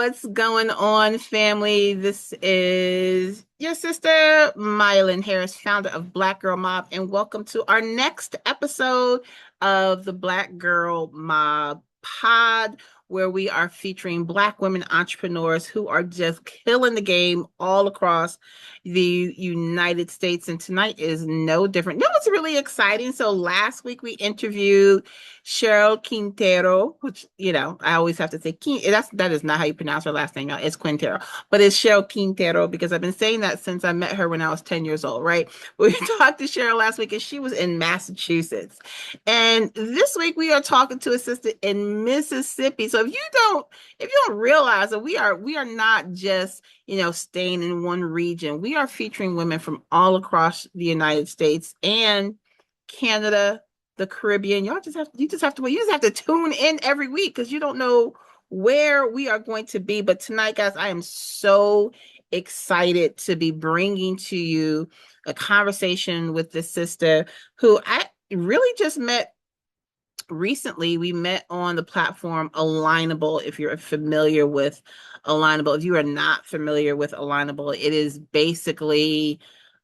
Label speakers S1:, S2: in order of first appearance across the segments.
S1: What's going on, family? This is your sister, Mylan Harris, founder of Black Girl Mob, and welcome to our next episode of the Black Girl Mob Pod, where we are featuring Black women entrepreneurs who are just killing the game all across the United States. And tonight is no different. No, it's really exciting. So last week we interviewed Cheryl Quintero, which I always have to say that is not how you pronounce her last name, y'all. It's Quintero, but it's Cheryl Quintero because I've been saying that since I met her when I was 10 years old, right? We talked to Cheryl last week and she was in Massachusetts. And this week we are talking to a sister in Mississippi. So if you don't realize that we are not just staying in one region. We are featuring women from all across the United States and Canada, the Caribbean. You just have to tune in every week because you don't know where we are going to be. But tonight, guys, I am so excited to be bringing to you a conversation with this sister who I really just met recently. We met on the platform Alignable. If you're familiar with Alignable, if you are not familiar with Alignable, it is basically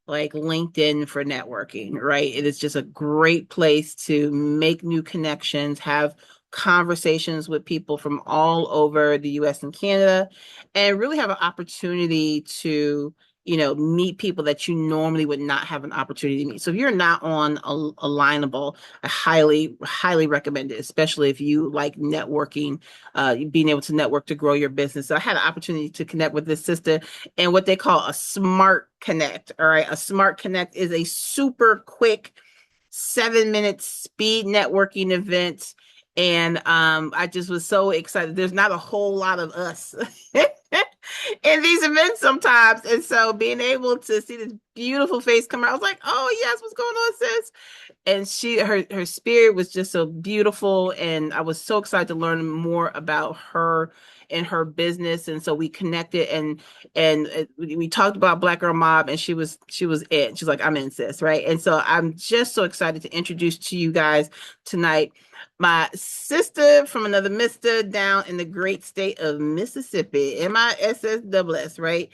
S1: like LinkedIn for networking, right? It is just a great place to make new connections, have conversations with people from all over the US and Canada, and really have an opportunity to meet people that you normally would not have an opportunity to meet. So if you're not on Alignable, I highly recommend it, especially if you like networking, being able to network to grow your business. So I had an opportunity to connect with this sister and what they call a smart connect. All right. A smart connect is a super quick 7-minute speed networking event. And I just was so excited. There's not a whole lot of us in these events sometimes. And so being able to see this beautiful face come out, I was like, oh yes, what's going on, sis? And her spirit was just so beautiful. And I was so excited to learn more about her and her business. And so we connected and we talked about Black Girl Mob, and she was it. She's like, I'm in, sis, right? And so I'm just so excited to introduce to you guys tonight my sister from another mister down in the great state of Mississippi, MISSSS, right?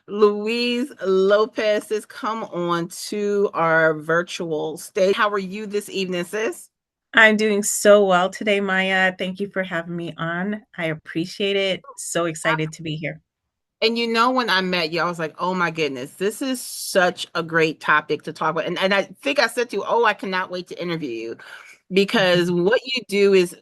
S1: Louise Lopez has come on to our virtual stage. How are you this evening, sis?
S2: I'm doing so well today, Maya. Thank you for having me on. I appreciate it. So excited to be here.
S1: And when I met you, I was like, oh my goodness, this is such a great topic to talk about. And I think I said to you, oh, I cannot wait to interview you because what you do is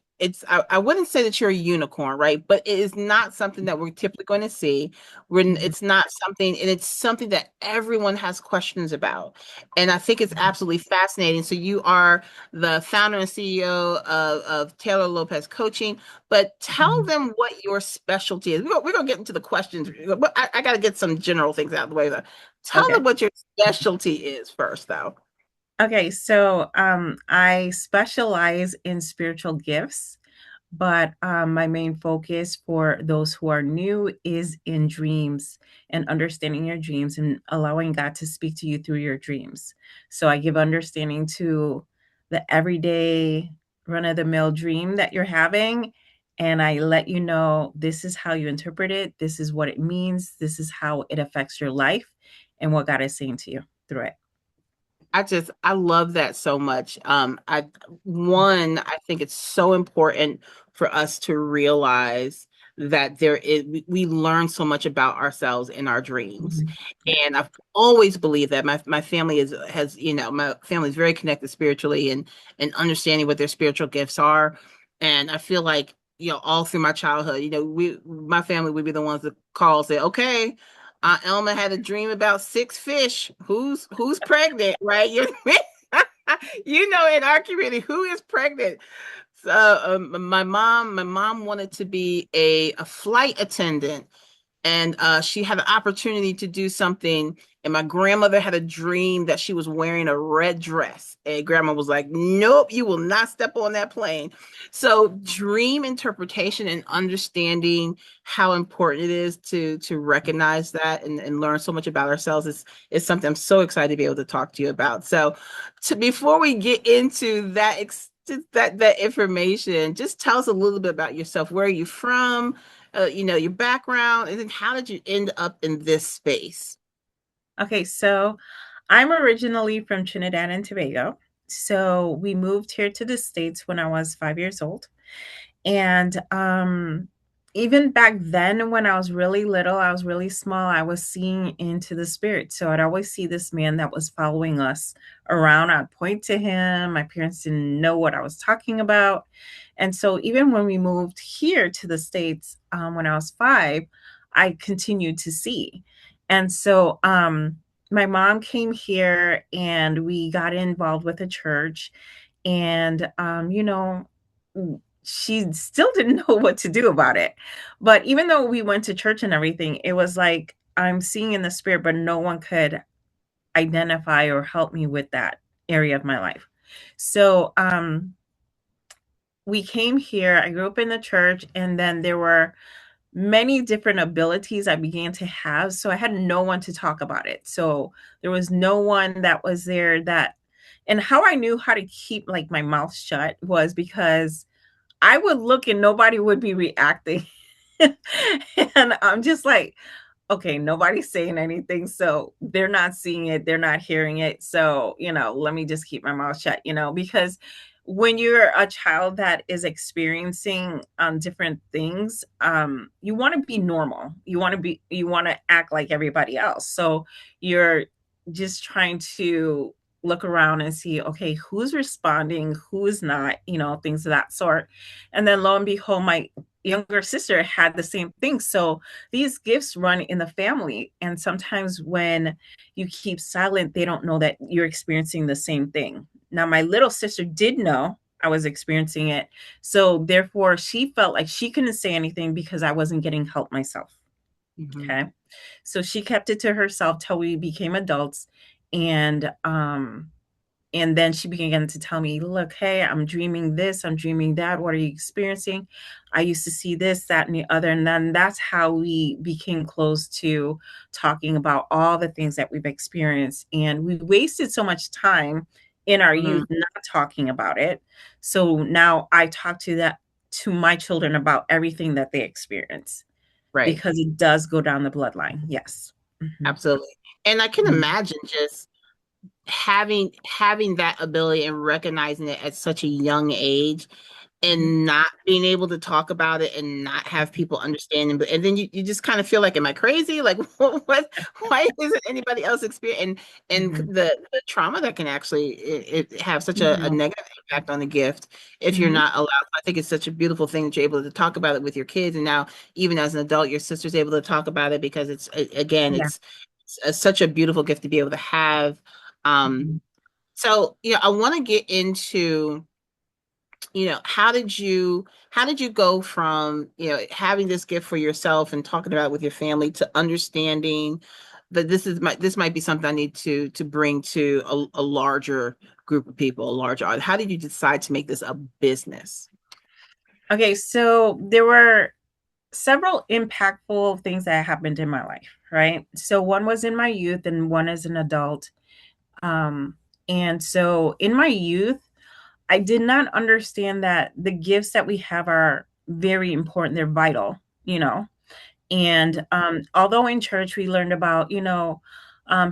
S1: I wouldn't say that you're a unicorn, right? But it is not something that we're typically going to see.
S2: Mhm.
S1: It's not something, and it's something that everyone has questions about. And I think it's absolutely fascinating. So you are the founder and CEO of Taylor Lopez Coaching, but tell
S2: Mhm.
S1: them what your specialty is. We're gonna get into the questions, but I got to get some general things out of the way, though. Tell them
S2: Okay.
S1: what your specialty is first, though.
S2: Okay. So I specialize in spiritual gifts, but my main focus for those who are new is in dreams and understanding your dreams and allowing God to speak to you through your dreams. So I give understanding to the everyday run of the mill dream that you're having. And I let you know this is how you interpret it. This is what it means. This is how it affects your life and what God is saying to you through it.
S1: I love that so much. I think it's so important for us to realize that we learn so much about ourselves in our dreams.
S2: Mhm. Yeah.
S1: And I've always believed that my family my family is very connected spiritually and understanding what their spiritual gifts are. And I feel like, all through my childhood, my family would be the ones that call and say, okay, Elma had a dream about 6 fish. Who's pregnant, right? In our community, who is pregnant? So my mom wanted to be a flight attendant, and she had an opportunity to do something. And my grandmother had a dream that she was wearing a red dress, and grandma was like, nope, you will not step on that plane. So dream interpretation and understanding how important it is to recognize that and learn so much about ourselves is something I'm so excited to be able to talk to you about. So before we get into that information, just tell us a little bit about yourself. Where are you from? your background, and then how did you end up in this space?
S2: Okay, so I'm originally from Trinidad and Tobago. So we moved here to the States when I was 5 years old. And even back then, when I was really little, I was really small, I was seeing into the spirit. So I'd always see this man that was following us around. I'd point to him. My parents didn't know what I was talking about. And so even when we moved here to the States when I was 5, I continued to see. And so my mom came here and we got involved with a church. And, she still didn't know what to do about it. But even though we went to church and everything, it was like I'm seeing in the spirit, but no one could identify or help me with that area of my life. So we came here. I grew up in the church, and then there were many different abilities I began to have. So I had no one to talk about it. So there was no one that was there that, and how I knew how to keep like my mouth shut was because I would look and nobody would be reacting. And I'm just like, okay, nobody's saying anything. So they're not seeing it, they're not hearing it. So, let me just keep my mouth shut, because when you're a child that is experiencing different things, you want to be normal. You want to act like everybody else. So you're just trying to look around and see, okay, who's responding, who's not, things of that sort. And then lo and behold, my younger sister had the same thing. So these gifts run in the family. And sometimes when you keep silent, they don't know that you're experiencing the same thing. Now, my little sister did know I was experiencing it. So therefore, she felt like she couldn't say anything because I wasn't getting help myself.
S1: Mm-hmm.
S2: Okay. So she kept it to herself till we became adults. And and then she began to tell me, look, hey, I'm dreaming this, I'm dreaming that. What are you experiencing? I used to see this, that, and the other. And then that's how we became close to talking about all the things that we've experienced. And we wasted so much time in our
S1: Mm-hmm.
S2: youth not talking about it. So now I talk to my children about everything that they experience
S1: Right.
S2: because it does go down the bloodline. Yes. Mhm.
S1: Absolutely. And I can
S2: Mhm.
S1: imagine just having that ability and recognizing it at such a young age
S2: Mhm.
S1: and not being able to talk about it and not have people understanding. But and then you just kind of feel like, am I crazy? Like what why isn't anybody else experiencing and
S2: Mhm.
S1: the trauma that can actually it have such a
S2: Mhm.
S1: negative impact on the gift if you're
S2: Mhm.
S1: not allowed. I think it's such a beautiful thing that you're able to talk about it with your kids. And now even as an adult, your sister's able to talk about it because again,
S2: Yeah.
S1: it's such a beautiful gift to be able to have. Um,
S2: Mhm.
S1: so I want to get into how did you go from having this gift for yourself and talking about it with your family to understanding that this might be something I need to bring to a larger group of people, a larger audience. How did you decide to make this a business?
S2: Okay, so there were several impactful things that happened in my life, right? So one was in my youth and one as an adult. Um, and so in my youth, I did not understand that the gifts that we have are very important. They're vital, you know. And although in church we learned about,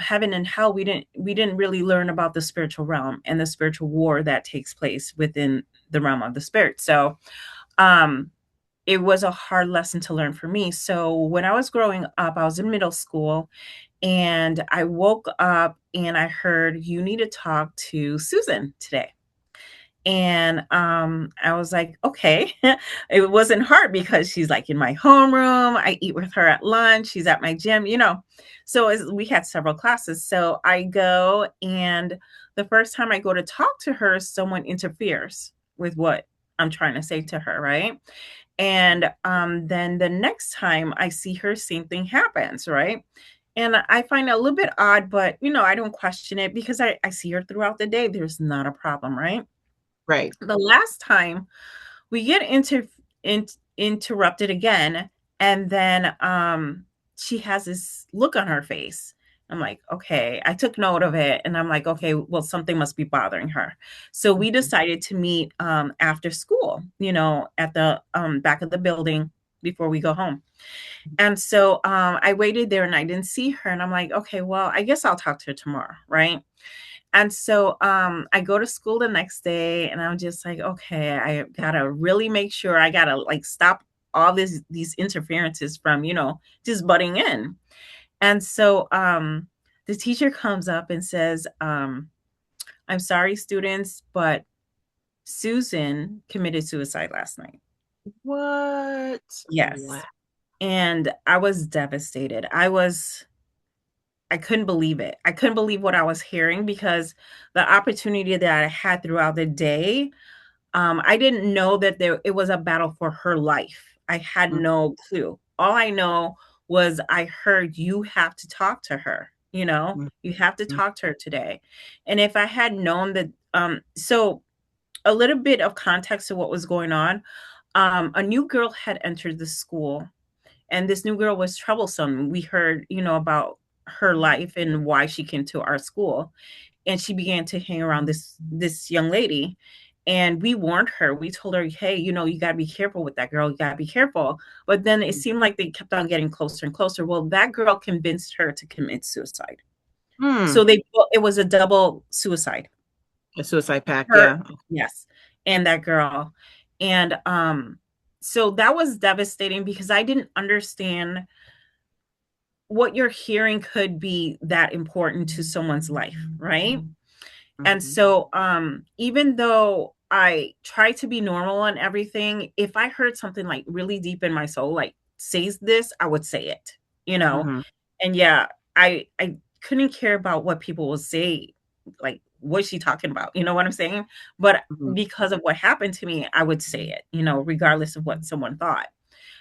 S2: heaven and hell, we didn't really learn about the spiritual realm and the spiritual war that takes place within the realm of the spirit. So um it was a hard lesson to learn for me. So when I was growing up, I was in middle school and I woke up and I heard, you need to talk to Susan today. And I was like, okay. It wasn't hard because she's like in my homeroom. I eat with her at lunch. She's at my gym. So we had several classes. So I go, and the first time I go to talk to her, someone interferes with what I'm trying to say to her, right? And then the next time I see her, same thing happens, right? And I find it a little bit odd, but I don't question it because I see her throughout the day. There's not a problem, right?
S1: Right.
S2: The last time we get interrupted again, and then she has this look on her face. I'm like, okay, I took note of it, and I'm like, okay, well, something must be bothering her. So we
S1: Mhm.
S2: decided to meet after school, at the back of the building. before we go home. And so I waited there and I didn't see her. And I'm like, okay, well, I guess I'll talk to her tomorrow. Right. And so I go to school the next day and I'm just like, okay, I gotta really make sure I gotta like stop all these interferences from, just butting in. And so the teacher comes up and says, I'm sorry, students, but Susan committed suicide last night.
S1: What? Wow.
S2: Yes. And I was devastated. I couldn't believe it. I couldn't believe what I was hearing because the opportunity that I had throughout the day, I didn't know that it was a battle for her life. I had
S1: Mm,
S2: no clue. All I know was I heard you have to talk to her.
S1: mm,
S2: You have to
S1: mm,
S2: talk to her today. And if I had known that, so a little bit of context to what was going on. A new girl had entered the school, and this new girl was troublesome. We heard, about her life and why she came to our school, and she began to hang around this young lady. And we warned her. We told her, hey, you got to be careful with that girl. You got to be careful. But then it seemed like they kept on getting closer and closer. Well, that girl convinced her to commit suicide.
S1: mm.
S2: So it was a double suicide.
S1: A suicide pact,
S2: Her,
S1: yeah.
S2: yes, and that girl. And so that was devastating because I didn't understand what you're hearing could be that important to someone's life, right? And
S1: Mhm,
S2: so even though I try to be normal and everything, if I heard something like really deep in my soul like says this, I would say it, you know.
S1: mhm,
S2: And yeah, I couldn't care about what people will say, like what's she talking about, you know what I'm saying? But
S1: mhm,
S2: because of what happened to me, I would say it, regardless of what someone thought.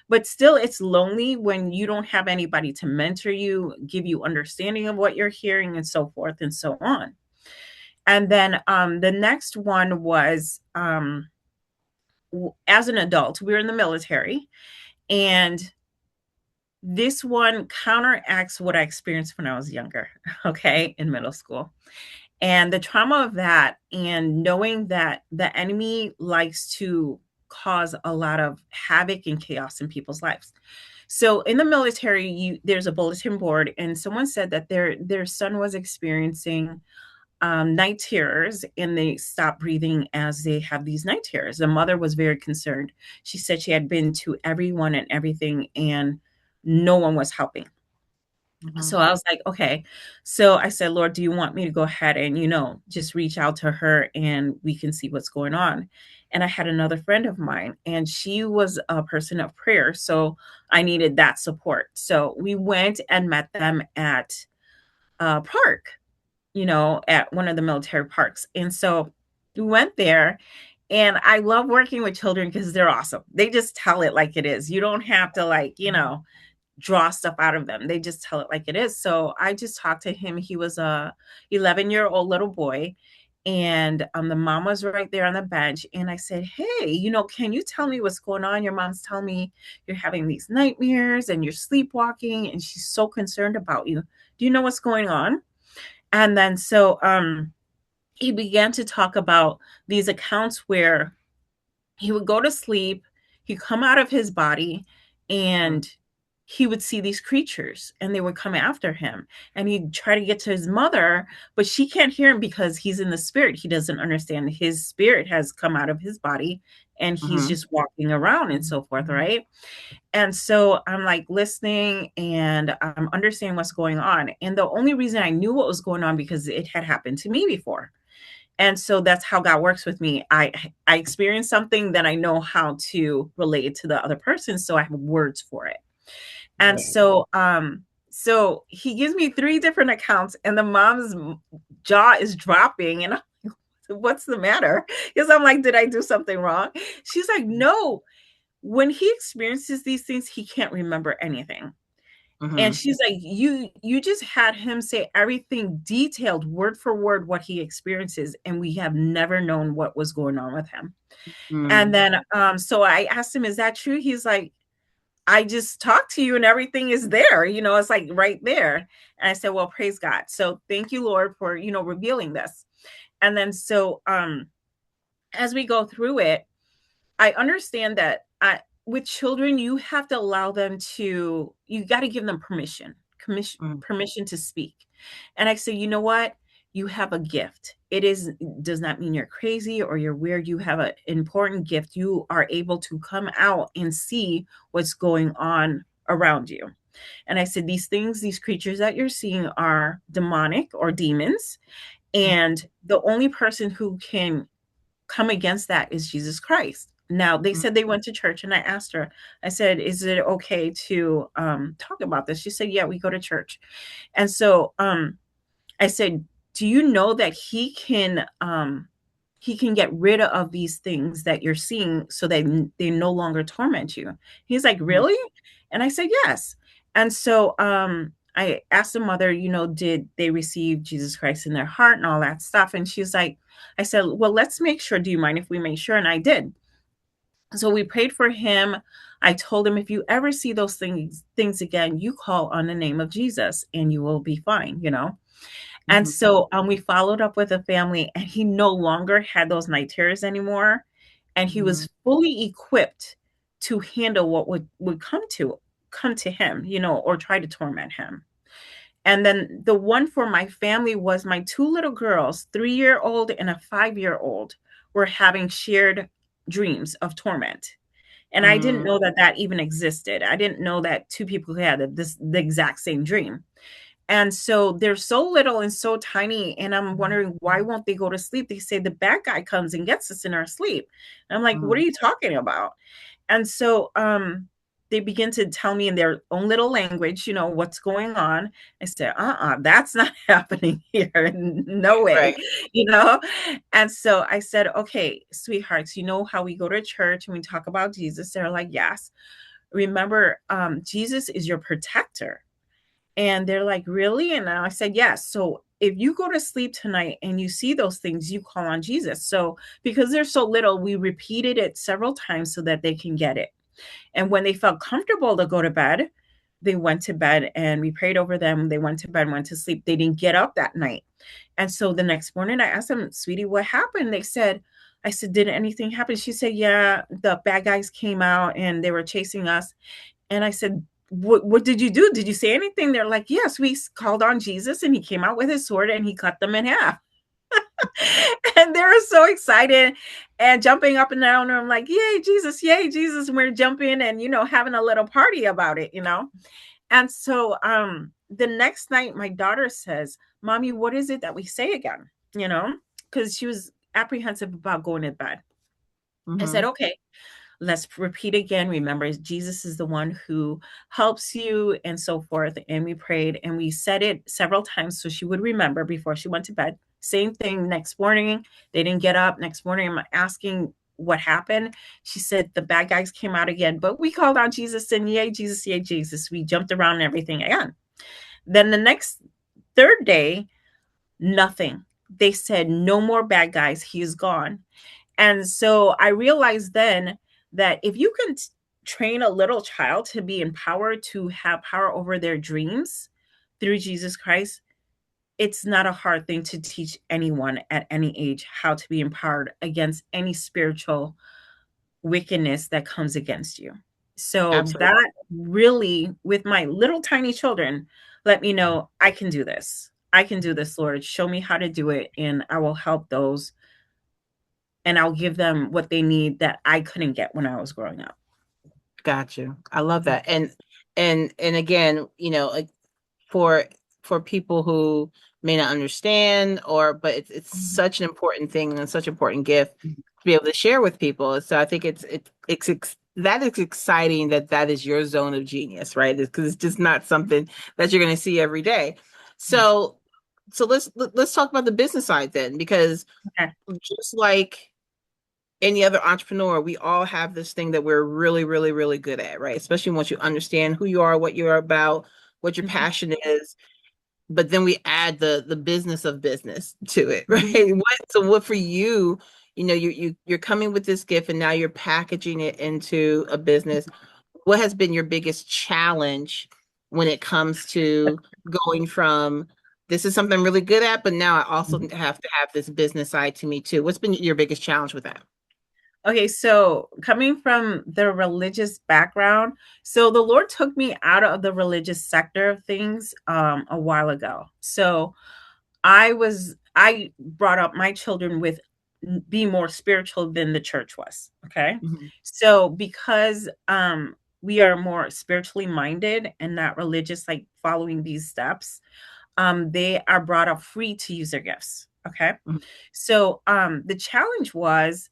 S2: But still, it's lonely when you don't have anybody to mentor you, give you understanding of what you're hearing, and so forth and so on. And then the next one was as an adult, we were in the military, and this one counteracts what I experienced when I was younger, okay, in middle school. And the trauma of that, and knowing that the enemy likes to cause a lot of havoc and chaos in people's lives. So in the military, there's a bulletin board, and someone said that their son was experiencing night terrors, and they stop breathing as they have these night terrors. The mother was very concerned. She said she had been to everyone and everything, and no one was helping. So
S1: mhm,
S2: I was like, okay. So I said, Lord, do you want me to go ahead and, just reach out to her and we can see what's going on? And I had another friend of mine, and she was a person of prayer. So I needed that support. So we went and met them at a park, at one of the military parks. And so we went there, and I love working with children because they're awesome. They just tell it like it is. You don't have to, like, draw stuff out of them. They just tell it like it is. So I just talked to him. He was a 11-year-old little boy, and the mom was right there on the bench. And I said, hey, can you tell me what's going on? Your mom's telling me you're having these nightmares and you're sleepwalking, and she's so concerned about you. Do you know what's going on? And then so he began to talk about these accounts where he would go to sleep, he'd come out of his body,
S1: mhm,
S2: and he would see these creatures, and they would come after him, and he'd try to get to his mother, but she can't hear him because he's in the spirit. He doesn't understand his spirit has come out of his body, and he's
S1: mhm,
S2: just walking around and so forth, right? And so I'm like listening, and I'm understanding what's going on. And the only reason I knew what was going on because it had happened to me before. And so that's how God works with me. I experience something, then I know how to relate it to the other person, so I have words for it. And
S1: right.
S2: so he gives me three different accounts, and the mom's jaw is dropping, and I'm like, what's the matter? Because I'm like, did I do something wrong? She's like, no. When he experiences these things, he can't remember anything. And
S1: Mhm,
S2: she's like, you just had him say everything detailed, word for word, what he experiences, and we have never known what was going on with him. And
S1: mm,
S2: then so I asked him, is that true? He's like, I just talked to you and everything is there, it's like right there. And I said, well, praise God. So thank you, Lord, for revealing this. And then so as we go through it, I understand that with children, you have to allow them to, you got to give them
S1: Mm,
S2: permission to speak. And I say, you know what? You have a gift. It is does not mean you're crazy or you're weird. You have an important gift. You are able to come out and see what's going on around you. And I said, these things, these creatures that you're seeing are demonic or demons.
S1: mm,
S2: And the only person who can come against that is Jesus Christ. Now, they
S1: mm,
S2: said they went to church, and I asked her, I said, is it okay to talk about this? She said, yeah, we go to church. And so I said, do you know that he can get rid of these things that you're seeing so that they no longer torment you? He's like,
S1: mm,
S2: really? And I said, yes. And so I asked the mother, did they receive Jesus Christ in their heart and all that stuff? And she's like, I said, well, let's make sure. Do you mind if we make sure? And I did. So we prayed for him. I told him, if you ever see those things again, you call on the name of Jesus and you will be fine. And
S1: mhm,
S2: so we followed up with a family, and he no longer had those night terrors anymore. And he
S1: mhm,
S2: was fully equipped to handle what would come to him, or try to torment him. And then the one for my family was my two little girls, 3-year-old and a 5-year-old, were having shared dreams of torment. And I didn't
S1: mm,
S2: know that that even existed. I didn't know that two people had the exact same dream. And so they're so little and so tiny. And I'm wondering, why won't they go to sleep? They say the bad guy comes and gets us in our sleep. And I'm like, what are
S1: mm.
S2: you talking about? And so they begin to tell me in their own little language, what's going on. I said, that's not happening here. No way,
S1: Right.
S2: you know? And so I said, okay, sweethearts, you know how we go to church and we talk about Jesus? They're like, yes. Remember, Jesus is your protector. And they're like, really? And I said, yes. So if you go to sleep tonight and you see those things, you call on Jesus. So because they're so little, we repeated it several times so that they can get it. And when they felt comfortable to go to bed, they went to bed and we prayed over them. They went to bed, went to sleep. They didn't get up that night. And so the next morning I asked them, sweetie, what happened? I said, did anything happen? She said, yeah, the bad guys came out and they were chasing us. And I said, what did you do? Did you say anything? They're like, yes, we called on Jesus and he came out with his sword and he cut them in half. And they were so excited and jumping up and down. And I'm like, yay, Jesus, yay, Jesus. And we're jumping and, having a little party about it. And so the next night, my daughter says, Mommy, what is it that we say again? Because she was apprehensive about going to bed. I said,
S1: Mhm.
S2: okay, let's repeat again. Remember, Jesus is the one who helps you and so forth. And we prayed and we said it several times so she would remember before she went to bed. Same thing next morning. They didn't get up. Next morning, I'm asking what happened. She said the bad guys came out again, but we called on Jesus and yay, Jesus, yay, Jesus. We jumped around and everything again. Then the next third day, nothing. They said no more bad guys. He's gone. And so I realized then that if you can train a little child to be empowered to have power over their dreams through Jesus Christ, it's not a hard thing to teach anyone at any age how to be empowered against any spiritual wickedness that comes against you. So
S1: Absolutely.
S2: that really, with my little tiny children, let me know I can do this. I can do this, Lord. Show me how to do it, and I will help those and I'll give them what they need that I couldn't get when I was growing up.
S1: Got you. I love that. And again, like for for people who may not understand but it's
S2: Mhm.
S1: such an important thing and such an important gift to be able to share with people. So I think that is exciting that that is your zone of genius, right? Because it's just not something that you're going to see every day. So let's talk about the business side then, because
S2: Okay.
S1: just like any other entrepreneur, we all have this thing that we're really, really, really good at, right? Especially once you understand who you are, what you're about, what your
S2: Mhm.
S1: passion is. But then we add the business of business to it,
S2: Mhm.
S1: right? What for you, you're coming with this gift and now you're packaging it into a business. What has been your biggest challenge when it comes to going from this is something I'm really good at, but now I also
S2: Mhm.
S1: have to have this business side to me too? What's been your biggest challenge with that?
S2: Okay, so coming from the religious background, so the Lord took me out of the religious sector of things a while ago. So I brought up my children with being more spiritual than the church was. Okay.
S1: Mhm.
S2: So because we are more spiritually minded and not religious, like following these steps, they are brought up free to use their gifts. Okay.
S1: Mhm.
S2: So the challenge was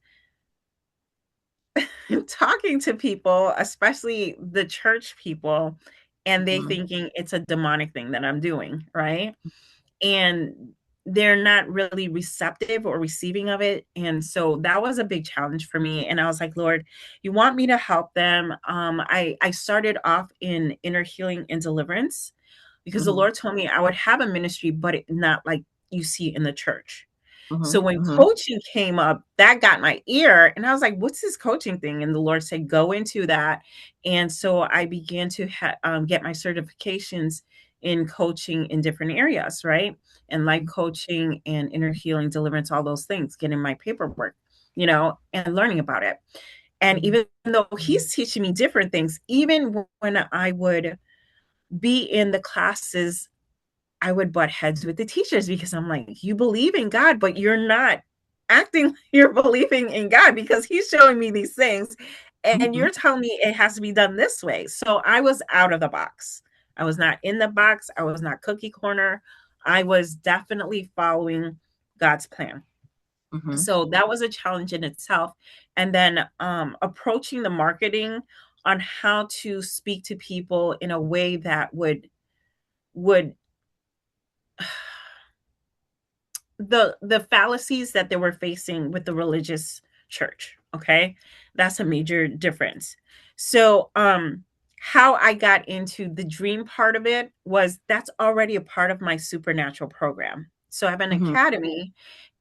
S2: talking to people, especially the church people, and they
S1: Mhm.
S2: thinking it's a demonic thing that I'm doing, right? And they're not really receptive or receiving of it. And so that was a big challenge for me. And I was like, Lord, you want me to help them? I started off in inner healing and deliverance because the
S1: Mhm.
S2: Lord told me I would have a ministry, but not like you see in the church. So
S1: Mhm.
S2: when
S1: Mhm.
S2: coaching came up, that got my ear. And I was like, what's this coaching thing? And the Lord said, go into that. And so I began to get my certifications in coaching in different areas, right? And life coaching and inner healing, deliverance, all those things, getting my paperwork, and learning about it. And
S1: Mhm.
S2: even though he's teaching me different things, even when I would be in the classes, I would butt heads with the teachers because I'm like, you believe in God, but you're not acting like you're believing in God because he's showing me these things and
S1: Mhm.
S2: you're telling me it has to be done this way. So I was out of the box. I was not in the box. I was not cookie corner. I was definitely following God's plan.
S1: Mhm.
S2: So that was a challenge in itself. And then approaching the marketing on how to speak to people in a way that would the fallacies that they were facing with the religious church. Okay, that's a major difference. So how I got into the dream part of it was that's already a part of my supernatural program. So I have an
S1: Mhm.
S2: academy,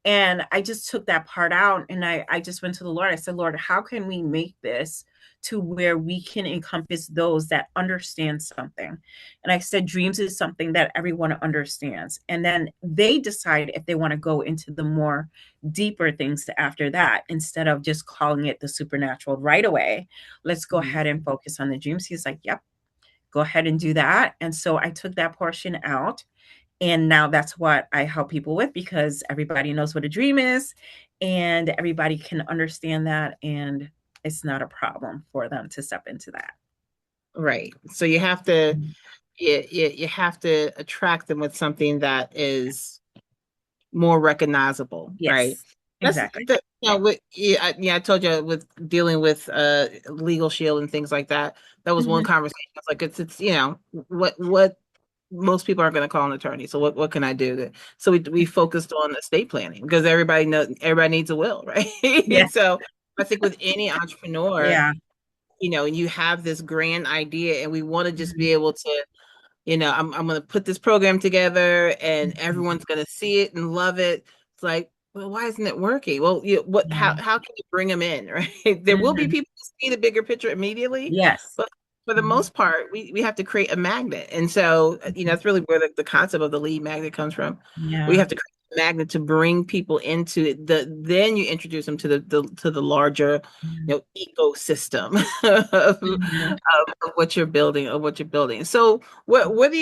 S2: and I just took that part out and I just went to the Lord. I said, Lord, how can we make this to where we can encompass those that understand something? And I said, dreams is something that everyone understands. And then they decide if they want to go into the more deeper things after that, instead of just calling it the supernatural right away. Let's go
S1: Mhm.
S2: ahead and focus on the dreams. He's like, yep, go ahead and do that. And so I took that portion out, and now that's what I help people with because everybody knows what a dream is and everybody can understand that. And it's not a problem for them to step into that.
S1: Right. So you have to
S2: Mhm.
S1: you have to attract them with something that is more recognizable, right?
S2: Yes,
S1: That's
S2: exactly.
S1: the with I told you with dealing with legal shield and things like that. That was one
S2: Mhm.
S1: conversation. It's like it's what most people aren't going to call an attorney. So what can I do? So we focused on estate planning because everybody needs a will,
S2: Yeah.
S1: right? So I think with any entrepreneur,
S2: Yeah.
S1: and you have this grand idea, and we want to just
S2: Mhm.
S1: be able to, I'm going to put this program together and
S2: Mhm.
S1: everyone's going to see it and love it. It's like, well, why isn't it working? Well,
S2: Yeah.
S1: how can you bring them in, right? There will be
S2: Mhm.
S1: people who see the bigger picture immediately,
S2: Yes.
S1: but for the
S2: Mhm.
S1: most part, we have to create a magnet. And so,
S2: Mhm.
S1: that's really where the concept of the lead magnet comes from. We
S2: Yeah.
S1: have to create a magnet to bring people into it. Then you introduce them to the larger,
S2: Mhm.
S1: ecosystem of,
S2: Mhm.
S1: what you're building. So where do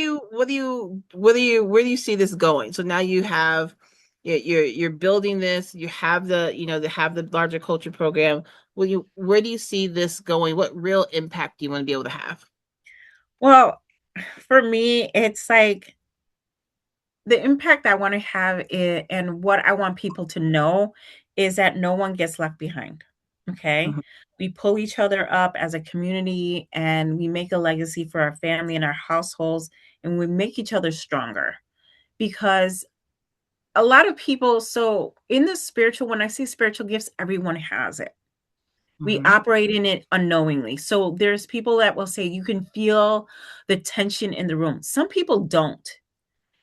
S1: you see this going? So now you have, you're building this, you have the larger culture program. Where do you see this going? What real impact do you want to be able to have?
S2: Well, for me, it's like the impact I want to have and what I want people to know is that no one gets left behind. Okay.
S1: Mhm.
S2: We pull each other up as a community and we make a legacy for our family and our households, and we make each other stronger because a lot of people, so in the spiritual, when I say spiritual gifts, everyone has it. We
S1: Mhm.
S2: operate in it unknowingly. So there's people that will say you can feel the tension in the room. Some people don't.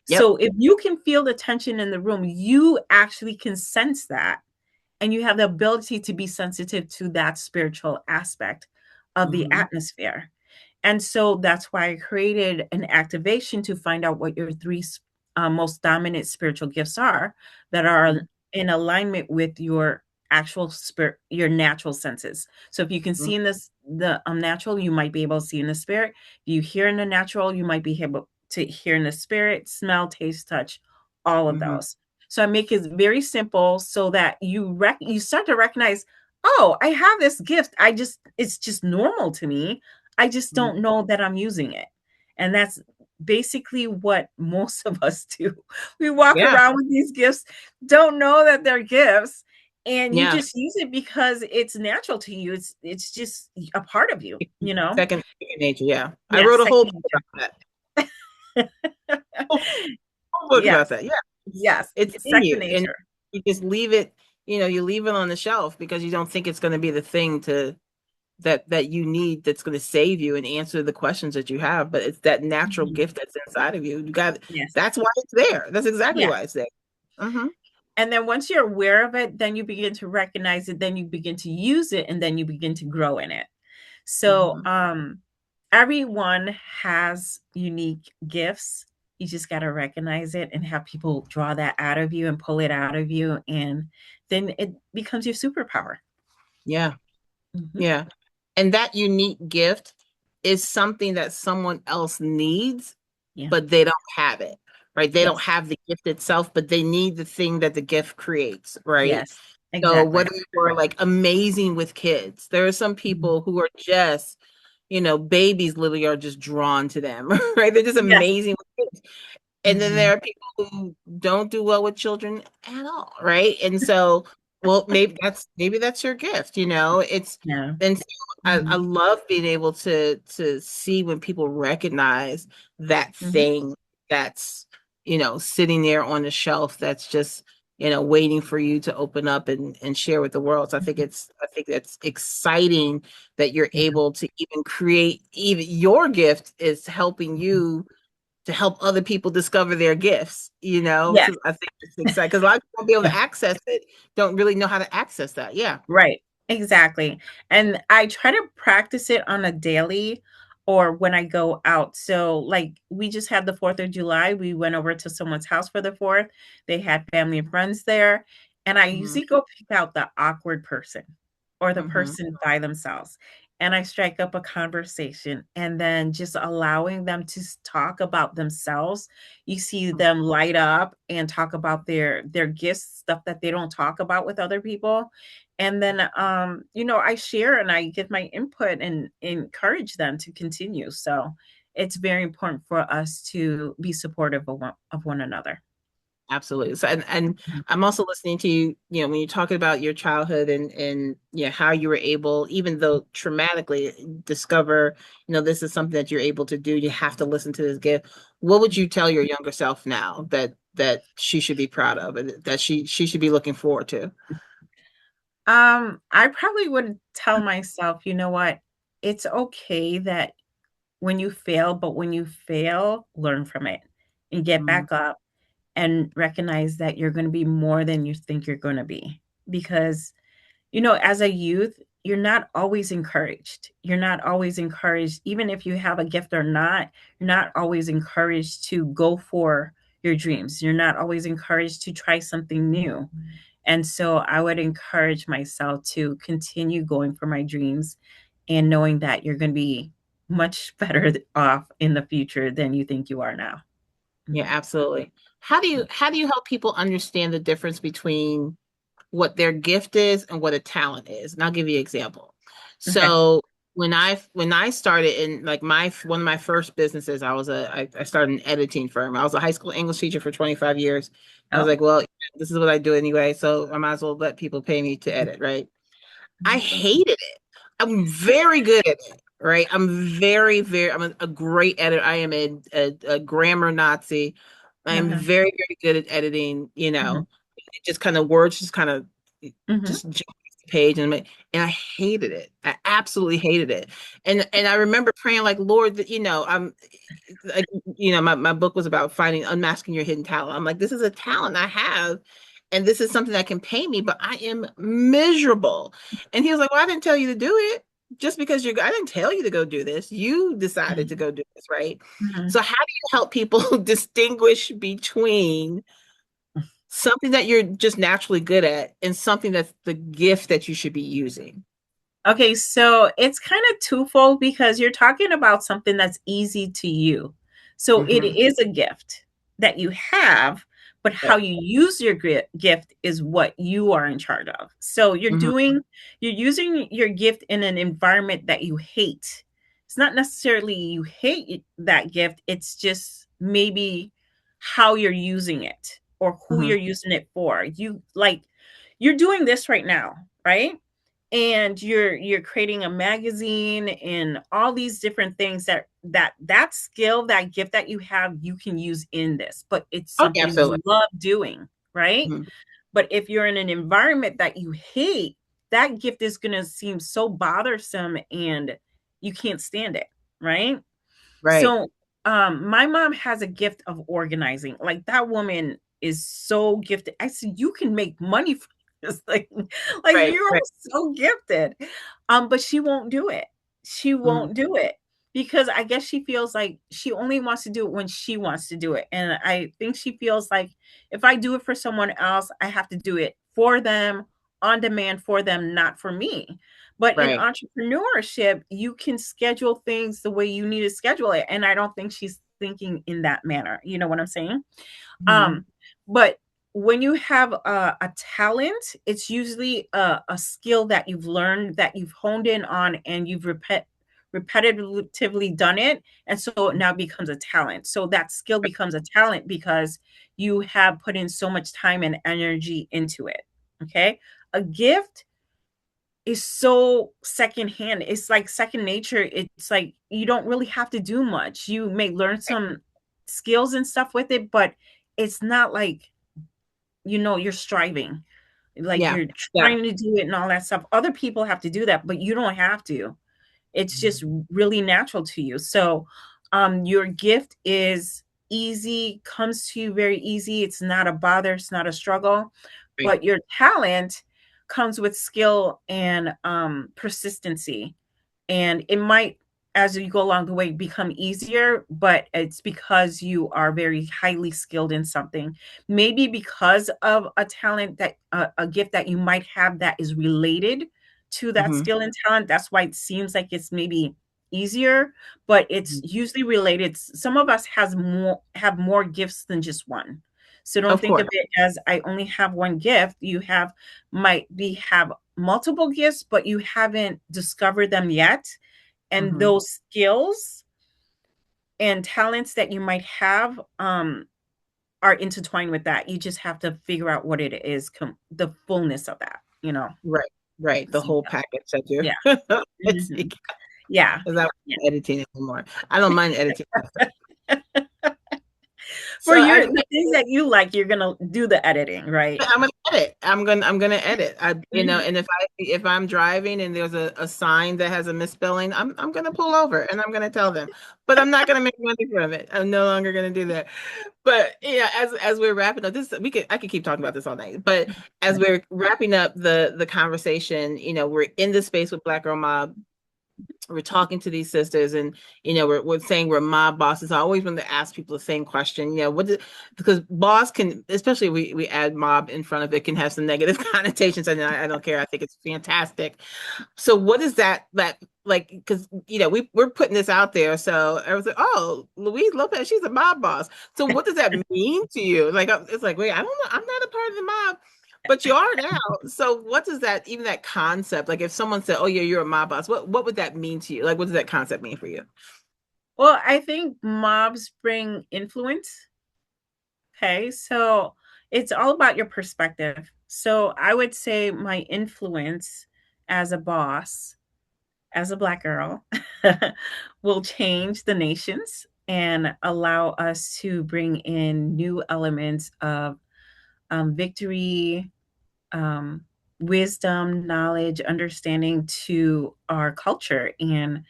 S1: Yep.
S2: So if you can feel the tension in the room, you actually can sense that. And you have the ability to be sensitive to that spiritual aspect of the
S1: Mhm.
S2: atmosphere. And so that's why I created an activation to find out what your three most dominant spiritual gifts are that are
S1: Mhm.
S2: in alignment with your actual spirit, your natural senses. So if you can
S1: Mhm.
S2: see in this the unnatural, you might be able to see in the spirit. If you hear in the natural, you might be able to hear in the spirit, smell, taste, touch, all of
S1: Mhm.
S2: those. So I make it very simple so that you start to recognize, oh, I have this gift. It's just normal to me. I just
S1: Mhm.
S2: don't know that I'm using it. And that's basically what most of us do. We walk
S1: Yeah.
S2: around with these gifts, don't know that they're gifts, and you
S1: Yeah.
S2: just use it because it's natural to you. It's just a part of you, you know?
S1: Second nature. Yeah. I
S2: Yeah,
S1: wrote a whole
S2: second
S1: book
S2: nature.
S1: about that. Whole book about
S2: Yes,
S1: that. Yeah.
S2: yes,
S1: It's
S2: it's
S1: in
S2: second
S1: you. And
S2: nature.
S1: you just leave it, you leave it on the shelf because you don't think it's going to be the thing that you need that's going to save you and answer the questions that you have. But it's that natural
S2: Mhm.
S1: gift that's inside of you. You got
S2: Yes,
S1: That's why it's there. That's exactly
S2: yeah.
S1: why it's there. Hmm.
S2: And then once you're aware of it, then you begin to recognize it, then you begin to use it, and then you begin to grow in it. So,
S1: Hmm.
S2: everyone has unique gifts. You just got to recognize it and have people draw that out of you and pull it out of you. And then it becomes your superpower.
S1: Yeah.
S2: Mhm.
S1: Yeah. And that unique gift is something that someone else needs,
S2: Yeah.
S1: but they don't have it, right? They don't
S2: Yes.
S1: have the gift itself, but they need the thing that the gift creates, right?
S2: Yes.
S1: So
S2: Exactly.
S1: whether you're like amazing with kids, there are some
S2: Mhm.
S1: people who are just, babies literally are just drawn to them, right? They're just
S2: Yes.
S1: amazing with kids. And then
S2: Mhm.
S1: there are people who don't do well with children at all, right? And so, well, maybe that's your gift, It's
S2: Yeah.
S1: and so I
S2: Mhm.
S1: love being able to see when people recognize that
S2: Mhm.
S1: thing that's, sitting there on the shelf that's just, waiting for you to open up and share with the world. So I think that's exciting that you're
S2: Yeah.
S1: able to even create, even your gift is helping you to help other people discover their gifts,
S2: Yes.
S1: So I think it's exciting because a lot of people won't be able to access it, don't really know how to access that. Yeah.
S2: Right. Exactly. And I try to practice it on a daily or when I go out. So, like, we just had the 4th of July. We went over to someone's house for the 4th. They had family and friends there. And I
S1: Hmm.
S2: usually go pick out the awkward person or the
S1: Hmm.
S2: person by themselves. And I strike up a conversation and then just allowing them to talk about themselves. You see them light up and talk about their gifts, stuff that they don't talk about with other people, and then I share and I give my input and encourage them to continue. So it's very important for us to be supportive of one another.
S1: Absolutely. So, and I'm also listening to you, when you're talking about your childhood and how you were able, even though traumatically, discover, this is something that you're able to do. You have to listen to this gift. What would you tell your younger self now that she should be proud of and that she should be looking forward to?
S2: I probably would tell myself, you know what, it's okay that when you fail, but when you fail, learn from it and get
S1: Mhm.
S2: back up and recognize that you're going to be more than you think you're going to be. Because as a youth, you're not always encouraged. You're not always encouraged, even if you have a gift or not, you're not always encouraged to go for your dreams. You're not always encouraged to try something new. And so I would encourage myself to continue going for my dreams and knowing that you're going to be much better off in the future than you think you are now.
S1: Yeah,
S2: Mhm.
S1: absolutely. How do you help people understand the difference between what their gift is and what a talent is? And I'll give you an example.
S2: Okay.
S1: So when I started in like my one of my first businesses, I started an editing firm. I was a high school English teacher for 25 years. I was
S2: Oh.
S1: like, well, this is what I do anyway, so I might as well let people pay me to edit, right? I
S2: Mhm.
S1: hated it. I'm very good at it, right? I'm a great editor. I am a grammar Nazi. I am
S2: Uh-huh.
S1: very, very good at editing,
S2: Mhm.
S1: it just kind of words just kind of
S2: Mhm.
S1: just jump off the page and I hated it. I absolutely hated it. And I remember praying like, Lord, that I'm like, my book was about finding unmasking your hidden talent. I'm like, this is a talent I have, and this is something that can pay me, but I am miserable. And he was like, well, I didn't tell you to do it just because I didn't tell you to go do this. You decided to
S2: Mhm.
S1: go do this, right?
S2: Mhm.
S1: So how do you help people distinguish between something that you're just naturally good at and something that's the gift that you should be using?
S2: Okay, so it's kind of twofold because you're talking about something that's easy to you. So it
S1: Hmm.
S2: is a gift that you have, but how
S1: Right.
S2: you use your gift is what you are in charge of. So
S1: Hmm.
S2: you're using your gift in an environment that you hate. It's not necessarily you hate that gift, it's just maybe how you're using it or who
S1: Hmm.
S2: you're using it for. You're doing this right now, right? And you're creating a magazine and all these different things that skill, that gift that you have, you can use in this, but it's
S1: Oh,
S2: something
S1: absolutely.
S2: you love doing, right?
S1: Mhm.
S2: But if you're in an environment that you hate, that gift is going to seem so bothersome and you can't stand it, right?
S1: Right.
S2: So, my mom has a gift of organizing. Like that woman is so gifted. I said, you can make money from this thing. Like
S1: Right.
S2: you're
S1: Right.
S2: so gifted. But she won't do it. She
S1: Hmm.
S2: won't do it because I guess she feels like she only wants to do it when she wants to do it. And I think she feels like if I do it for someone else, I have to do it for them, on demand for them, not for me. But in
S1: Right.
S2: entrepreneurship, you can schedule things the way you need to schedule it. And I don't think she's thinking in that manner. You know what I'm saying?
S1: Hmm.
S2: Um, but when you have a talent, it's usually a skill that you've learned, that you've honed in on, and you've repetitively done it. And so it now becomes a talent. So that skill becomes a talent because you have put in so much time and energy into it. Okay. A gift is so secondhand. It's like second nature. It's like you don't really have to do much. You may learn some skills and stuff with it, but it's not like, you're striving, like
S1: Yeah.
S2: you're
S1: Yeah.
S2: trying to do it and all that stuff. Other people have to do that, but you don't have to. It's just really natural to you. So, your gift is easy, comes to you very easy. It's not a bother, it's not a struggle.
S1: Right.
S2: But your talent comes with skill and persistency. And it might, as you go along the way, become easier, but it's because you are very highly skilled in something. Maybe because of a talent, that a gift that you might have that is related to that
S1: Hmm.
S2: skill and talent. That's why it seems like it's maybe easier, but it's usually related. Some of us have more gifts than just one. So don't
S1: Of
S2: think of
S1: course.
S2: it as I only have one gift. You might be have multiple gifts, but you haven't discovered them yet. And
S1: Hmm.
S2: those skills and talents that you might have are intertwined with that. You just have to figure out what it is, the fullness of that,
S1: Right. Right. The
S2: So,
S1: whole package that you
S2: yeah.
S1: it's
S2: Mhm. Yeah.
S1: because I don't
S2: Yeah.
S1: mind editing anymore. I don't mind editing myself.
S2: For
S1: So
S2: the things that you like, you're gonna do the editing, right?
S1: I'm gonna edit. I'm gonna edit.
S2: Mhm.
S1: And if I'm driving and there's a sign that has a misspelling, I'm gonna pull over and I'm gonna tell them. But I'm not gonna make money from it. I'm no longer gonna do that. But yeah, as we're wrapping up this, I could keep talking about this all night. But as we're wrapping up the conversation, we're in the space with Black Girl Mob. We're talking to these sisters, and we're saying we're mob bosses. I always want to ask people the same question. Because boss can, especially we add mob in front of it, can have some negative connotations, and I don't care. I think it's fantastic. So what is that like? Because we're putting this out there, so I was like, oh, Louise Lopez, she's a mob boss. So what does that mean to you? Like, it's like, wait, I don't know, I'm not a part of the mob. But you are now. So what does that, even that concept, like if someone said, oh yeah, you're a mob boss, what would that mean to you? Like, what does that concept mean for you?
S2: Well, I think mobs bring influence. Okay, so it's all about your perspective. So I would say my influence as a boss, as a Black girl, will change the nations and allow us to bring in new elements of victory, um, wisdom, knowledge, understanding to our culture and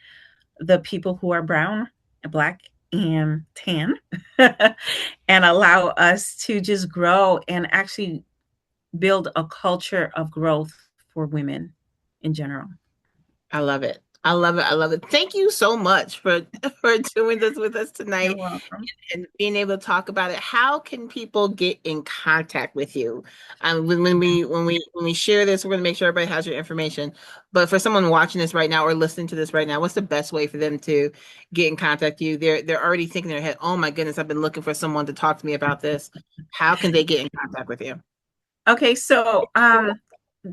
S2: the people who are brown, Black, and tan, and allow us to just grow and actually build a culture of growth for women in general.
S1: I love it. I love it. I love it. Thank you so much for for doing this with us
S2: You're
S1: tonight
S2: welcome.
S1: and being able to talk about it. How can people get in contact with you? When we share this, we're going to make sure everybody has your information. But for someone watching this right now or listening to this right now, what's the best way for them to get in contact with you? They're already thinking in their head, "Oh my goodness, I've been looking for someone to talk to me about this." How can they get in contact with you?
S2: Okay, so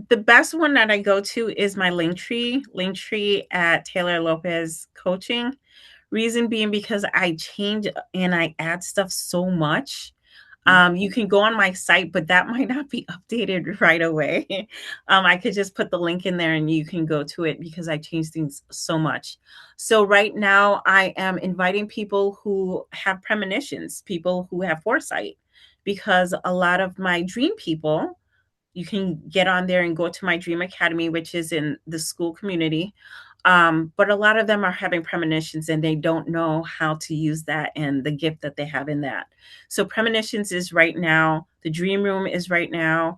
S2: the best one that I go to is my link tree at Taylor Lopez Coaching. Reason being because I change and I add stuff so much. You can go on my site, but that might not be updated right away. I could just put the link in there and you can go to it because I change things so much. So right now I am inviting people who have premonitions, people who have foresight, because a lot of my dream people, you can get on there and go to my dream academy, which is in the school community. But a lot of them are having premonitions and they don't know how to use that and the gift that they have in that. So premonitions is right now, the dream room is right now,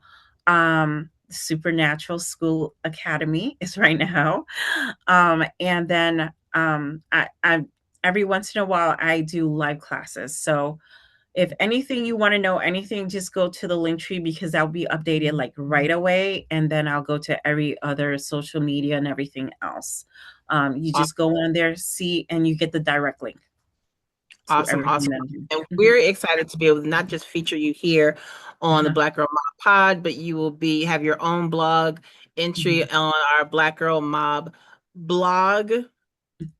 S2: supernatural school academy is right now. And then I every once in a while I do live classes. So if anything you want to know anything, just go to the link tree because that'll be updated like right away. And then I'll go to every other social media and everything else. You just go on there, see, and you get the direct link to
S1: Awesome,
S2: everything
S1: awesome.
S2: that I do.
S1: And
S2: Mhm.
S1: we're excited to be able to not just feature you here on the
S2: Uh-huh.
S1: Black Girl Mob Pod, but you will be have your own blog entry
S2: Mhm.
S1: on our Black Girl Mob blog.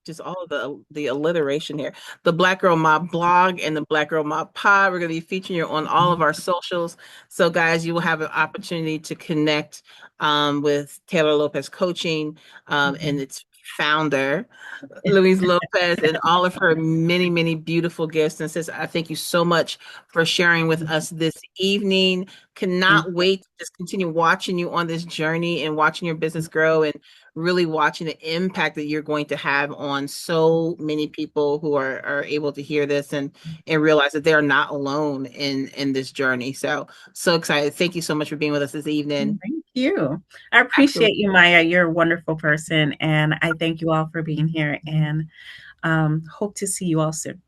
S1: Just all of the alliteration here. The Black Girl Mob blog and the Black Girl Mob Pod. We're going to be featuring you on all of our socials. So, guys, you will have an opportunity to connect with Taylor Lopez Coaching and
S2: Mhm.
S1: its founder, Louise Lopez, and all of her many, many beautiful gifts. And sis, I thank you so much for sharing with us this evening.
S2: Thank
S1: Cannot
S2: you.
S1: wait to just continue watching you on this journey and watching your business grow and really watching the impact that you're going to have on so many people who are able to hear this and realize that they're not alone in this journey. So excited. Thank you so much for being with us this evening.
S2: Thank you. I
S1: Absolutely.
S2: appreciate you, Maya. You're a wonderful person. And I thank you all for being here and hope to see you all soon.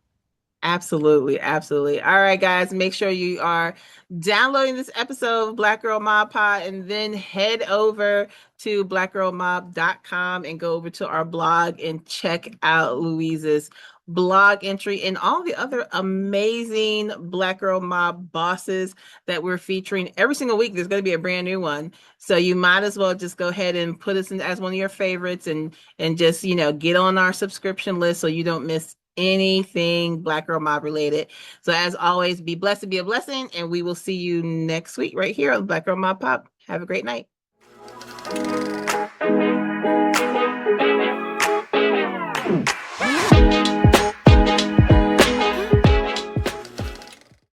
S1: Absolutely, absolutely. All right, guys, make sure you are downloading this episode of Black Girl Mob Pod and then head over to blackgirlmob.com and go over to our blog and check out Louise's blog entry and all the other amazing Black Girl Mob bosses that we're featuring every single week. There's going to be a brand new one. So you might as well just go ahead and put us in as one of your favorites and just, get on our subscription list so you don't miss anything Black Girl Mob related. So as always, be blessed and be a blessing, and we will see you next week right here on Black Girl Mob Pop. Have a great night.